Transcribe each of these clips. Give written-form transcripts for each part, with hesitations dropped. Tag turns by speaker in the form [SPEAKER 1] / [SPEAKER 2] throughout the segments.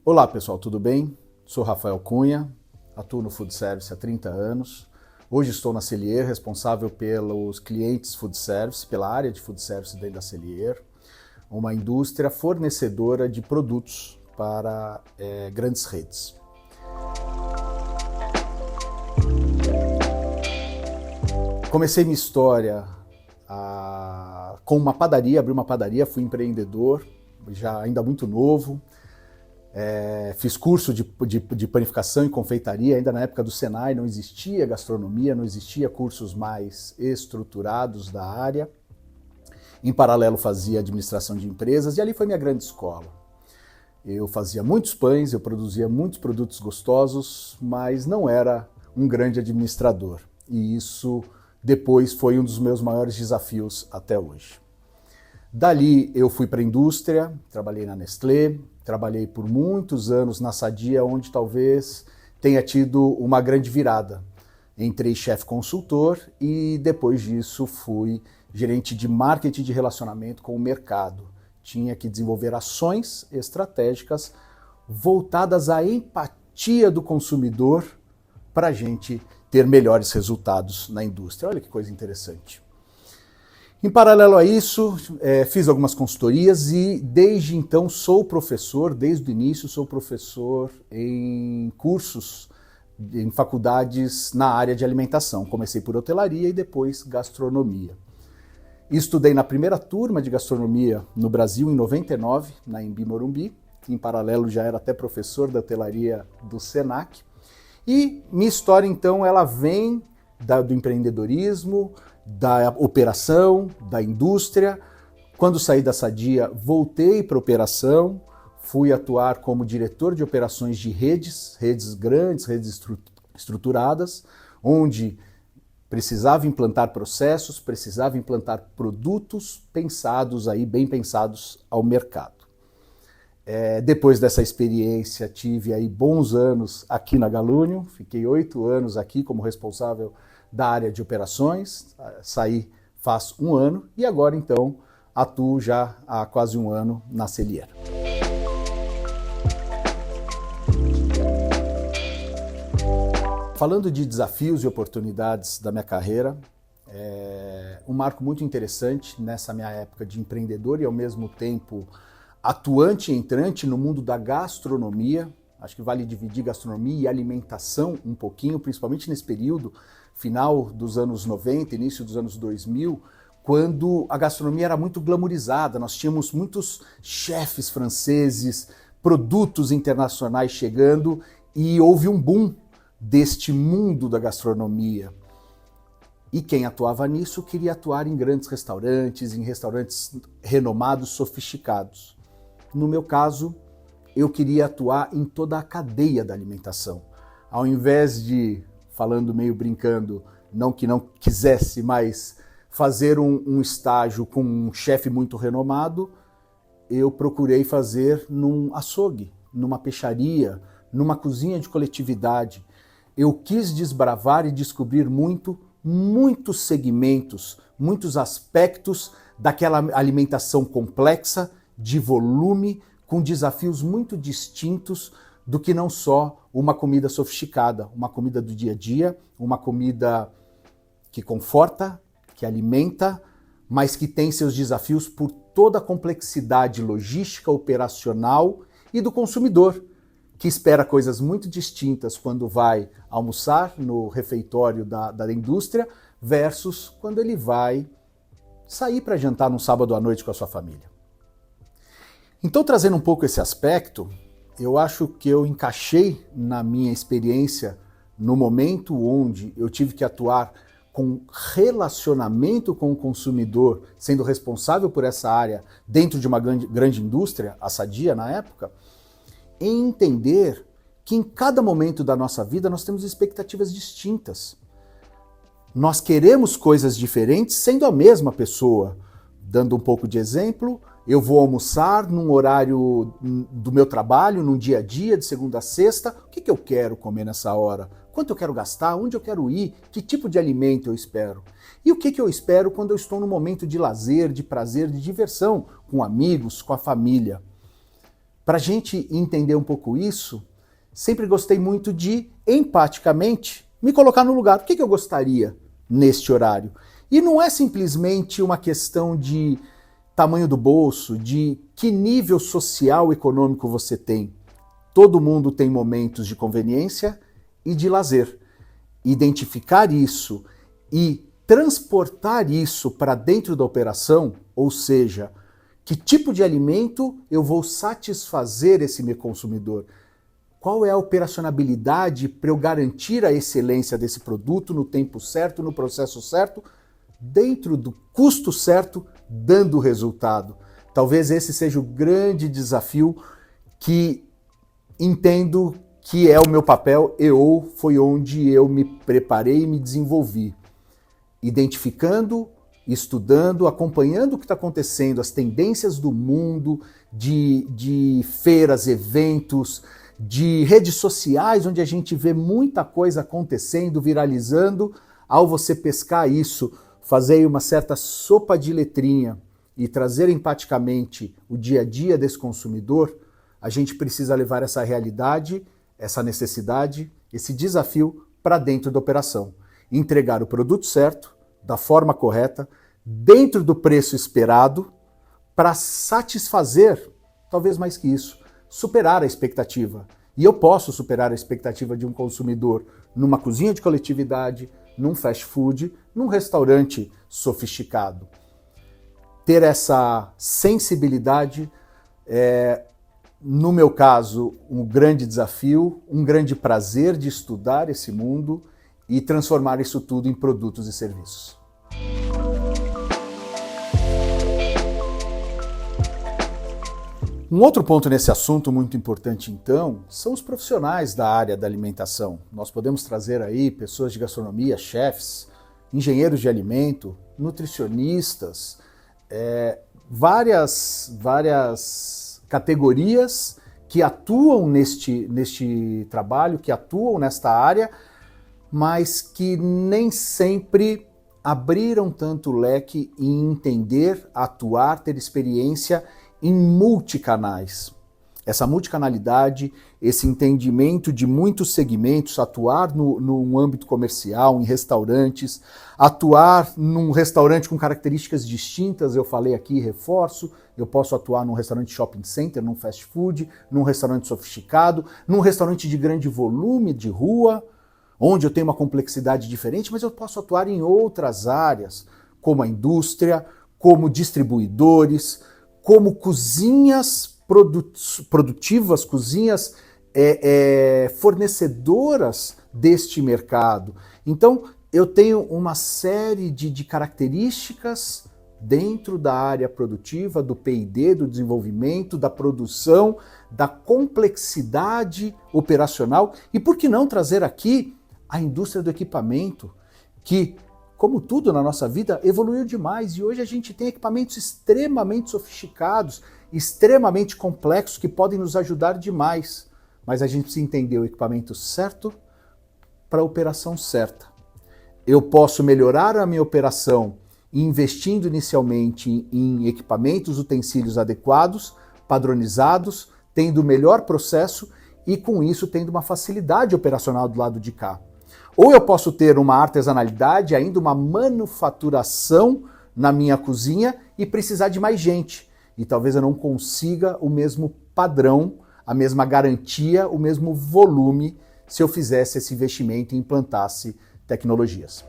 [SPEAKER 1] Olá pessoal, tudo bem? Sou Rafael Cunha, atuo no Food Service há 30 anos. Hoje estou na Cellier, responsável pelos clientes Food Service, pela área de Food Service dentro da Cellier, uma indústria fornecedora de produtos para grandes redes. Comecei minha história com uma padaria, abri uma padaria, fui empreendedor, já ainda muito novo. Fiz curso de panificação e confeitaria, ainda na época do Senai não existia gastronomia, não existia cursos mais estruturados da área. Em paralelo fazia administração de empresas e ali foi minha grande escola. Eu fazia muitos pães, eu produzia muitos produtos gostosos, mas não era um grande administrador. E isso depois foi um dos meus maiores desafios até hoje. Dali eu fui para a indústria, trabalhei na Nestlé, trabalhei por muitos anos na Sadia, onde talvez tenha tido uma grande virada. Entrei chefe consultor e depois disso fui gerente de marketing de relacionamento com o mercado. Tinha que desenvolver ações estratégicas voltadas à empatia do consumidor para a gente ter melhores resultados na indústria. Olha que coisa interessante. Em paralelo a isso, fiz algumas consultorias e desde então sou professor, desde o início sou professor em cursos, em faculdades na área de alimentação. Comecei por hotelaria e depois gastronomia. Estudei na primeira turma de gastronomia no Brasil em 99, na Embi Morumbi, que em paralelo já era até professor da hotelaria do Senac. E minha história então ela vem do empreendedorismo, da operação, da indústria. Quando saí da Sadia, voltei para a operação, fui atuar como diretor de operações de redes grandes, redes estruturadas, onde precisava implantar processos, precisava implantar produtos pensados aí, bem pensados ao mercado. Depois dessa experiência, tive aí bons anos aqui na Galunion, fiquei 8 anos aqui como responsável da área de operações, saí faz 1 ano e agora então atuo já há quase 1 ano na Cellier. Falando de desafios e oportunidades da minha carreira, um marco muito interessante nessa minha época de empreendedor e ao mesmo tempo atuante e entrante no mundo da gastronomia. Acho que vale dividir gastronomia e alimentação um pouquinho, principalmente nesse período final dos anos 90, início dos anos 2000, quando a gastronomia era muito glamourizada. Nós tínhamos muitos chefes franceses, produtos internacionais chegando e houve um boom deste mundo da gastronomia. E quem atuava nisso queria atuar em grandes restaurantes, em restaurantes renomados, sofisticados. No meu caso, eu queria atuar em toda a cadeia da alimentação. Ao invés de, falando meio brincando, não que não quisesse, mas fazer um estágio com um chefe muito renomado, eu procurei fazer num açougue, numa peixaria, numa cozinha de coletividade. Eu quis desbravar e descobrir muitos segmentos, muitos aspectos daquela alimentação complexa, de volume, com desafios muito distintos do que não só uma comida sofisticada, uma comida do dia a dia, uma comida que conforta, que alimenta, mas que tem seus desafios por toda a complexidade logística, operacional e do consumidor, que espera coisas muito distintas quando vai almoçar no refeitório da indústria versus quando ele vai sair para jantar num sábado à noite com a sua família. Então, trazendo um pouco esse aspecto, eu acho que eu encaixei na minha experiência no momento onde eu tive que atuar com relacionamento com o consumidor, sendo responsável por essa área dentro de uma grande indústria, a Sadia na época, em entender que em cada momento da nossa vida nós temos expectativas distintas. Nós queremos coisas diferentes sendo a mesma pessoa. Dando um pouco de exemplo, eu vou almoçar num horário do meu trabalho, num dia a dia, de segunda a sexta. O que eu quero comer nessa hora? Quanto eu quero gastar? Onde eu quero ir? Que tipo de alimento eu espero? E o que eu espero quando eu estou num momento de lazer, de prazer, de diversão, com amigos, com a família? Para a gente entender um pouco isso, sempre gostei muito de, empaticamente, me colocar no lugar. O que eu gostaria neste horário? E não é simplesmente uma questão de tamanho do bolso, de que nível social econômico você tem. Todo mundo tem momentos de conveniência e de lazer. Identificar isso e transportar isso para dentro da operação, ou seja, que tipo de alimento eu vou satisfazer esse meu consumidor? Qual é a operacionalidade para eu garantir a excelência desse produto no tempo certo, no processo certo, dentro do custo certo, dando resultado? Talvez esse seja o grande desafio que entendo que é o meu papel ou foi onde eu me preparei e me desenvolvi. Identificando, estudando, acompanhando o que está acontecendo, as tendências do mundo, de feiras, eventos, de redes sociais, onde a gente vê muita coisa acontecendo, viralizando. Ao você pescar isso, fazer uma certa sopa de letrinha e trazer empaticamente o dia a dia desse consumidor, a gente precisa levar essa realidade, essa necessidade, esse desafio para dentro da operação. Entregar o produto certo, da forma correta, dentro do preço esperado, para satisfazer, talvez mais que isso, superar a expectativa. E eu posso superar a expectativa de um consumidor numa cozinha de coletividade, num fast food, num restaurante sofisticado. Ter essa sensibilidade é, no meu caso, um grande desafio, um grande prazer de estudar esse mundo e transformar isso tudo em produtos e serviços. Um outro ponto nesse assunto muito importante, então, são os profissionais da área da alimentação. Nós podemos trazer aí pessoas de gastronomia, chefs, engenheiros de alimento, nutricionistas, várias categorias que atuam neste trabalho, que atuam nesta área, mas que nem sempre abriram tanto o leque em entender, atuar, ter experiência em multicanais. Essa multicanalidade, esse entendimento de muitos segmentos, atuar no âmbito comercial, em restaurantes, atuar num restaurante com características distintas, eu falei aqui, reforço, eu posso atuar num restaurante shopping center, num fast food, num restaurante sofisticado, num restaurante de grande volume, de rua, onde eu tenho uma complexidade diferente, mas eu posso atuar em outras áreas, como a indústria, como distribuidores, como cozinhas produtivas, cozinhas fornecedoras deste mercado. Então, eu tenho uma série de características dentro da área produtiva, do P&D, do desenvolvimento, da produção, da complexidade operacional e, por que não, trazer aqui a indústria do equipamento, que, como tudo na nossa vida, evoluiu demais e hoje a gente tem equipamentos extremamente sofisticados, extremamente complexos que podem nos ajudar demais, mas a gente precisa entender o equipamento certo para a operação certa. Eu posso melhorar a minha operação investindo inicialmente em equipamentos, utensílios adequados, padronizados, tendo o melhor processo e com isso tendo uma facilidade operacional do lado de cá. Ou eu posso ter uma artesanalidade, ainda uma manufaturação na minha cozinha e precisar de mais gente. E talvez eu não consiga o mesmo padrão, a mesma garantia, o mesmo volume se eu fizesse esse investimento e implantasse tecnologias.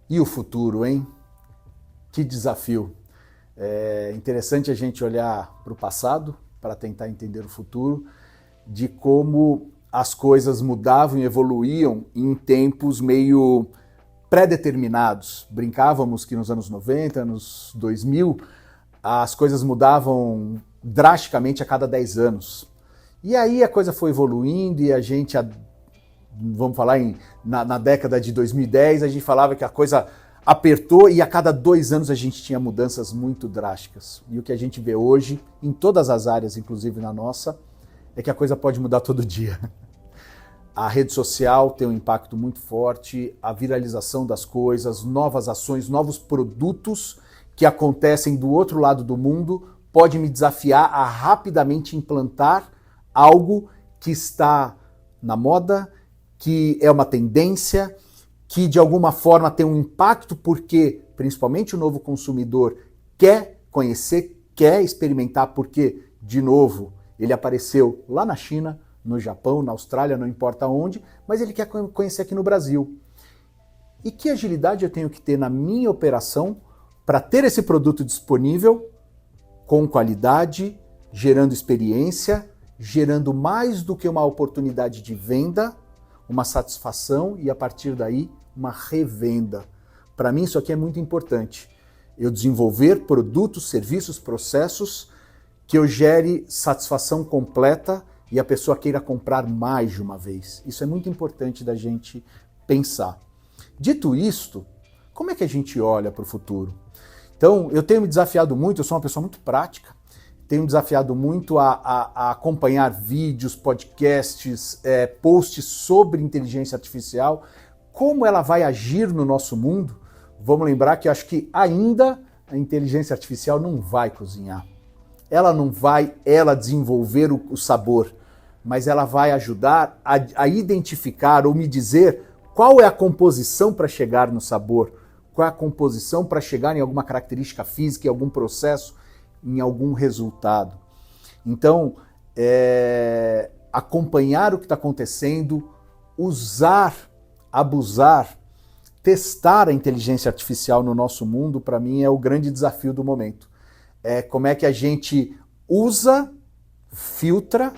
[SPEAKER 1] E o futuro, hein? Que desafio! É interessante a gente olhar para o passado para tentar entender o futuro, de como as coisas mudavam e evoluíam em tempos meio pré-determinados. Brincávamos que nos anos 90, anos 2000, as coisas mudavam drasticamente a cada 10 anos. E aí a coisa foi evoluindo e a gente, vamos falar na década de 2010, a gente falava que a coisa apertou e a cada 2 anos a gente tinha mudanças muito drásticas. E o que a gente vê hoje, em todas as áreas, inclusive na nossa, é que a coisa pode mudar todo dia. A rede social tem um impacto muito forte, a viralização das coisas, novas ações, novos produtos que acontecem do outro lado do mundo pode me desafiar a rapidamente implantar algo que está na moda, que é uma tendência, que de alguma forma tem um impacto porque, principalmente o novo consumidor, quer conhecer, quer experimentar porque, de novo, ele apareceu lá na China, no Japão, na Austrália, não importa onde, mas ele quer conhecer aqui no Brasil. E que agilidade eu tenho que ter na minha operação para ter esse produto disponível com qualidade, gerando experiência, gerando mais do que uma oportunidade de venda, uma satisfação e, a partir daí, uma revenda. Para mim, isso aqui é muito importante. Eu desenvolver produtos, serviços, processos que eu gere satisfação completa e a pessoa queira comprar mais de uma vez. Isso é muito importante da gente pensar. Dito isto, como é que a gente olha para o futuro? Então, eu tenho me desafiado muito, eu sou uma pessoa muito prática, tenho me desafiado muito a acompanhar vídeos, podcasts, posts sobre inteligência artificial, como ela vai agir no nosso mundo. Vamos lembrar que eu acho que ainda a inteligência artificial não vai cozinhar. Ela não vai desenvolver o sabor, mas ela vai ajudar a identificar ou me dizer qual é a composição para chegar no sabor, qual é a composição para chegar em alguma característica física, em algum processo, em algum resultado. Então, acompanhar o que está acontecendo, usar, abusar, testar a inteligência artificial no nosso mundo, para mim, é o grande desafio do momento. Como é que a gente usa, filtra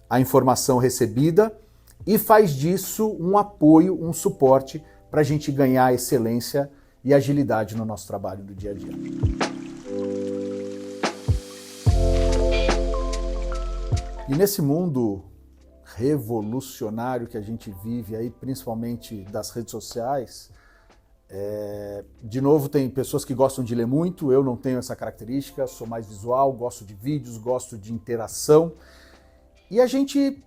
[SPEAKER 1] a informação recebida e faz disso um apoio, um suporte para a gente ganhar excelência e agilidade no nosso trabalho do dia a dia. E nesse mundo revolucionário que a gente vive aí, principalmente das redes sociais, de novo, tem pessoas que gostam de ler muito, eu não tenho essa característica, sou mais visual, gosto de vídeos, gosto de interação. E a gente,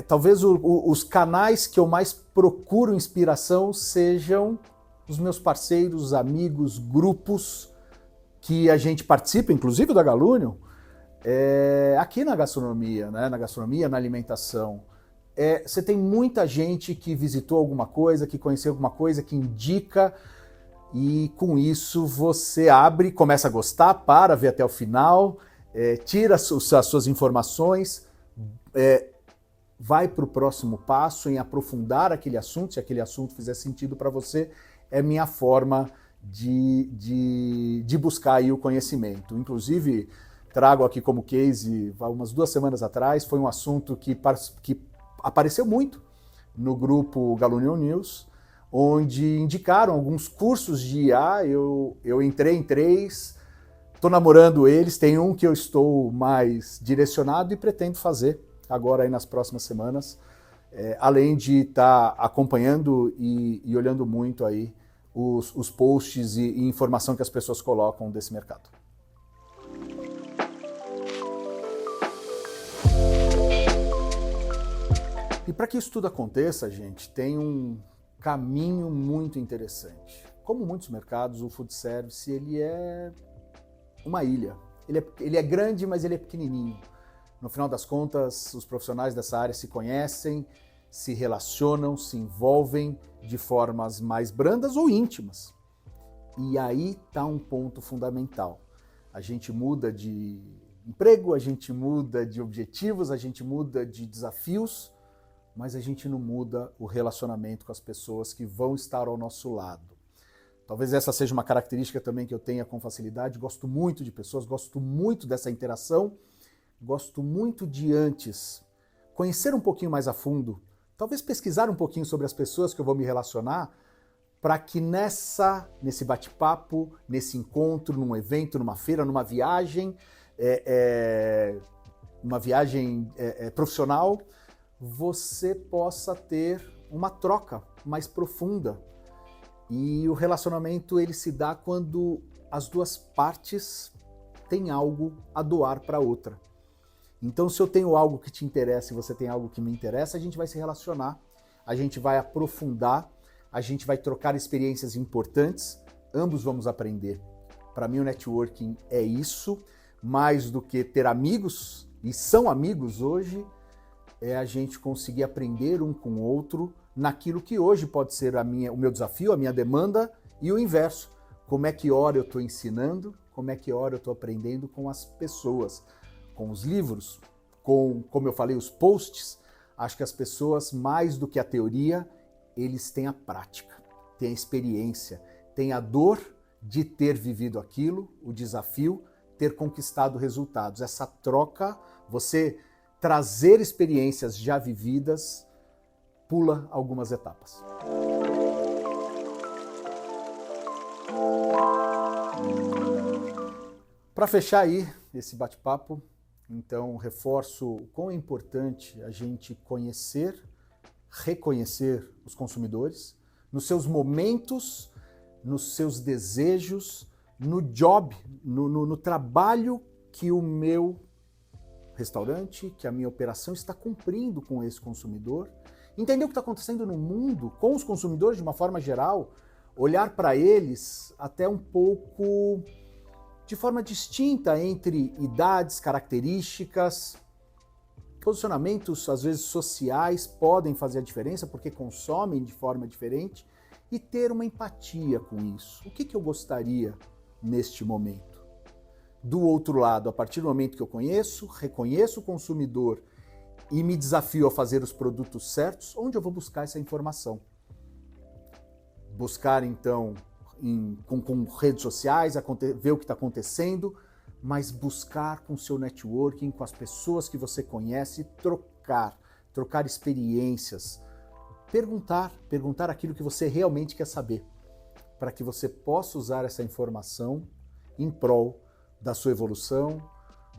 [SPEAKER 1] talvez os canais que eu mais procuro inspiração sejam os meus parceiros, amigos, grupos que a gente participa, inclusive da Galunion, aqui na gastronomia, né? Na gastronomia, na alimentação. Você tem muita gente que visitou alguma coisa, que conheceu alguma coisa, que indica, e com isso você abre, começa a gostar, para ver até o final, tira as suas informações, vai para o próximo passo em aprofundar aquele assunto, se aquele assunto fizer sentido para você, é minha forma de buscar aí o conhecimento. Inclusive, trago aqui como case, umas 2 semanas atrás, foi um assunto que apareceu muito no grupo Galunion News, onde indicaram alguns cursos de IA, eu entrei em 3, estou namorando eles, tem um que eu estou mais direcionado e pretendo fazer agora aí nas próximas semanas, além de estar acompanhando e olhando muito aí os posts e informação que as pessoas colocam desse mercado. E para que isso tudo aconteça, gente, tem um caminho muito interessante. Como muitos mercados, o food service ele é uma ilha. Ele é grande, mas ele é pequenininho. No final das contas, os profissionais dessa área se conhecem, se relacionam, se envolvem de formas mais brandas ou íntimas. E aí está um ponto fundamental. A gente muda de emprego, a gente muda de objetivos, a gente muda de desafios, mas a gente não muda o relacionamento com as pessoas que vão estar ao nosso lado. Talvez essa seja uma característica também que eu tenha com facilidade. Gosto muito de pessoas, gosto muito dessa interação, gosto muito de antes conhecer um pouquinho mais a fundo, talvez pesquisar um pouquinho sobre as pessoas que eu vou me relacionar, para que nesse bate-papo, nesse encontro, num evento, numa feira, numa viagem, profissional, você possa ter uma troca mais profunda. E o relacionamento ele se dá quando as duas partes têm algo a doar para a outra. Então, se eu tenho algo que te interessa e você tem algo que me interessa, a gente vai se relacionar a gente vai aprofundar, a gente vai trocar experiências importantes, ambos vamos aprender. Para mim o networking é isso, mais do que ter amigos, e são amigos hoje, é a gente conseguir aprender um com o outro naquilo que hoje pode ser o meu desafio, a minha demanda, e o inverso. Como é que hora eu estou ensinando, como é que hora eu estou aprendendo com as pessoas, com os livros, como eu falei, os posts. Acho que as pessoas, mais do que a teoria, eles têm a prática, têm a experiência, têm a dor de ter vivido aquilo, o desafio, ter conquistado resultados. Essa troca, você trazer experiências já vividas, pula algumas etapas. Para fechar aí esse bate-papo, então reforço o quão é importante a gente conhecer, reconhecer os consumidores, nos seus momentos, nos seus desejos, no job, no trabalho que o meu restaurante, que a minha operação está cumprindo com esse consumidor, entender o que está acontecendo no mundo com os consumidores de uma forma geral, olhar para eles até um pouco de forma distinta entre idades, características, posicionamentos às vezes sociais podem fazer a diferença porque consomem de forma diferente e ter uma empatia com isso. O que eu gostaria neste momento? Do outro lado, a partir do momento que eu reconheço o consumidor e me desafio a fazer os produtos certos, onde eu vou buscar essa informação? Buscar, então, com redes sociais, ver o que está acontecendo, mas buscar com o seu networking, com as pessoas que você conhece, trocar experiências, perguntar aquilo que você realmente quer saber, para que você possa usar essa informação em prol da sua evolução,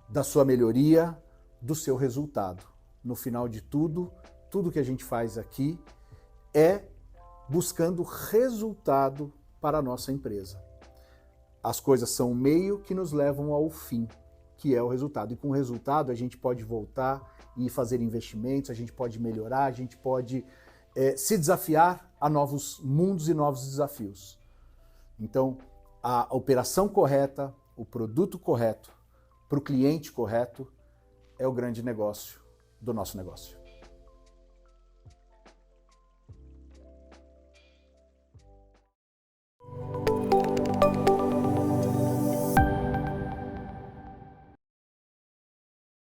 [SPEAKER 1] da sua melhoria, do seu resultado. No final de tudo que a gente faz aqui é buscando resultado para a nossa empresa. As coisas são o meio que nos levam ao fim, que é o resultado. E com o resultado a gente pode voltar e fazer investimentos, a gente pode melhorar, a gente pode se desafiar a novos mundos e novos desafios. Então, a operação correta, o produto correto, para o cliente correto, é o grande negócio do nosso negócio.